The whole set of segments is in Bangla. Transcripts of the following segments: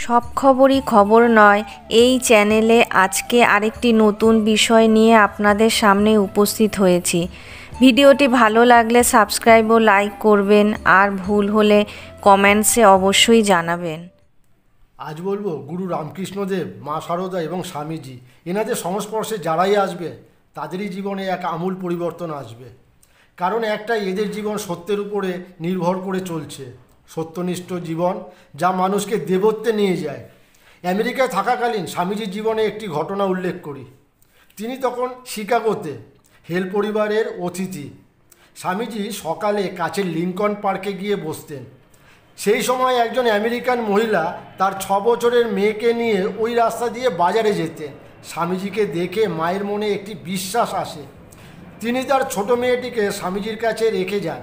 সব খবরই খবর নয়। এই চ্যানেলে আজকে আরেকটি নতুন বিষয় নিয়ে আপনাদের সামনে উপস্থিত হয়েছি। ভিডিওটি ভালো লাগলে সাবস্ক্রাইব ও লাইক করবেন, আর ভুল হলে কমেন্টসে অবশ্যই জানাবেন। আজ বলবো গুরু রামকৃষ্ণদেব, মা শারদা এবং স্বামীজি। এনাদের সংস্পর্শে যারাই আসবে তাদেরই জীবনে এক আমূল পরিবর্তন আসবে। কারণ একটাই, এদের জীবন সত্যের উপরে নির্ভর করে চলছে। সত্যনিষ্ঠ জীবন যা মানুষকে দেবত্বে নিয়ে যায়। আমেরিকায় থাকাকালীন স্বামীজির জীবনে একটি ঘটনা উল্লেখ করি। তিনি তখন শিকাগোতে হেল পরিবারের অতিথি। স্বামীজি সকালে কাছের লিঙ্কন পার্কে গিয়ে বসতেন। সেই সময় একজন আমেরিকান মহিলা তার 6 বছরের মেয়েকে নিয়ে ওই রাস্তা দিয়ে বাজারে যেতেন। স্বামীজিকে দেখে মায়ের মনে একটি বিশ্বাস আসে। তিনি তার ছোট মেয়েটিকে স্বামীজির কাছে রেখে যান।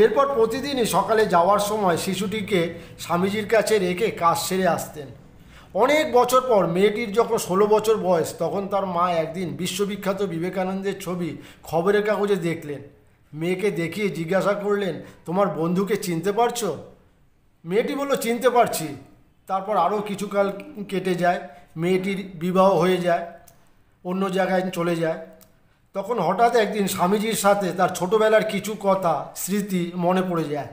এরপর প্রতিদিনই সকালে যাওয়ার সময় শিশুটিকে স্বামীজির কাছে রেখে কাজ সেরে আসতেন। অনেক বছর পর মেয়েটির যখন 16 বছর বয়স, তখন তার মা একদিন বিশ্ববিখ্যাত বিবেকানন্দের ছবি খবরের কাগজে দেখলেন। মেয়েকে দেখিয়ে জিজ্ঞাসা করলেন, তোমার বন্ধুকে চিনতে পারছো? মেয়েটি বলল, চিনতে পারছি। তারপর আরও কিছুকাল কেটে যায়, মেয়েটির বিবাহ হয়ে যায়, অন্য জায়গায় চলে যায়। তখন হঠাৎ একদিন স্বামীজির সাথে তার ছোটোবেলার কিছু কথা, স্মৃতি মনে পড়ে যায়।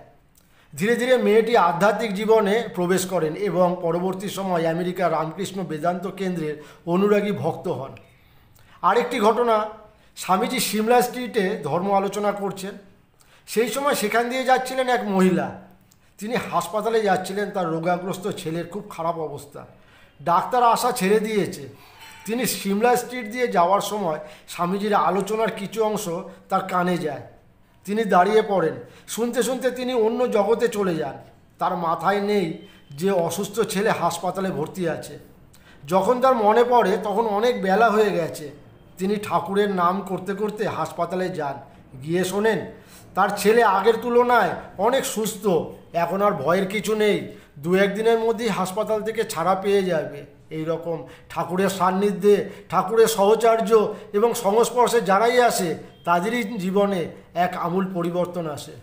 ধীরে ধীরে মেয়েটি আধ্যাত্মিক জীবনে প্রবেশ করেন এবং পরবর্তী সময় আমেরিকার রামকৃষ্ণ বেদান্ত কেন্দ্রের অনুরাগী ভক্ত হন। আরেকটি ঘটনা, স্বামীজি সিমলা স্ট্রিটে ধর্ম আলোচনা করছেন। সেই সময় সেখান দিয়ে যাচ্ছিলেন এক মহিলা। তিনি হাসপাতালে যাচ্ছিলেন, তার রোগাগ্রস্ত ছেলের খুব খারাপ অবস্থা। ডাক্তার আসা ছেড়ে দিয়েছে। তিনি সিমলা স্ট্রিট দিয়ে যাওয়ার সময় স্বামীজির আলোচনার কিছু অংশ তার কানে যায়। তিনি দাঁড়িয়ে পড়েন। শুনতে শুনতে তিনি অন্য জগতে চলে যান। তার মাথায় নেই যে অসুস্থ ছেলে হাসপাতালে ভর্তি আছে। যখন তার মনে পড়ে তখন অনেক বেলা হয়ে গেছে। তিনি ঠাকুরের নাম করতে করতে হাসপাতালে যান। গিয়ে শোনেন তার ছেলে আগের তুলনায় অনেক সুস্থ। এখন আর ভয়ের কিছু নেই, 2-1 দিনের মধ্যেই হাসপাতাল থেকে ছাড়া পেয়ে যাবে। এই রকম ঠাকুরের সান্নিধ্যে, ঠাকুরের সহচর্য এবং সংস্পর্শে যারাই আসে তাদেরই জীবনে এক আমূল পরিবর্তন আসে।